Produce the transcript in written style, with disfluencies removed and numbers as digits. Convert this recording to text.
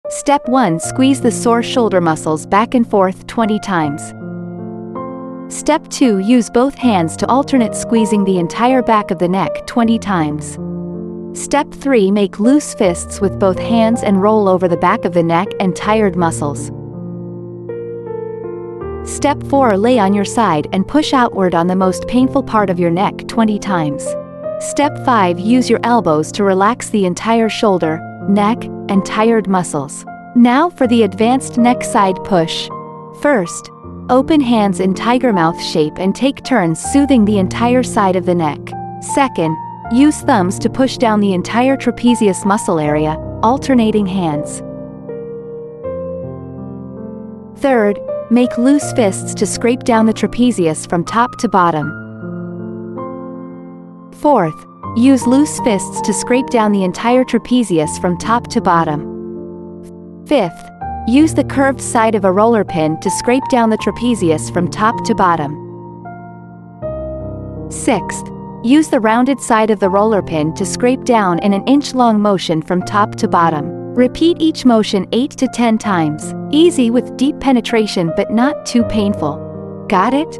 Step 1. Squeeze the sore shoulder muscles back and forth 20 times. Step 2. Use both hands to alternate squeezing the entire back of the neck 20 times. Step 3. Make loose fists with both hands and roll over the back of the neck and tired muscles. Step 4. Lay on your side and push outward on the most painful part of your neck 20 times. Step 5. Use your elbows to relax the entire shoulder, neck, and tired muscles. Now for the advanced neck side push. First, open hands in tiger mouth shape and take turns soothing the entire side of the neck. Second, use thumbs to push down the entire trapezius muscle area, alternating hands. Third, make loose fists to scrape down the trapezius from top to bottom. Fourth, use loose fists to scrape down the entire trapezius from top to bottom. Fifth, use the curved side of a roller pin to scrape down the trapezius from top to bottom. Sixth, use the rounded side of the roller pin to scrape down in an inch-long motion from top to bottom. Repeat each motion 8 to 10 times. Easy with deep penetration but not too painful. Got it?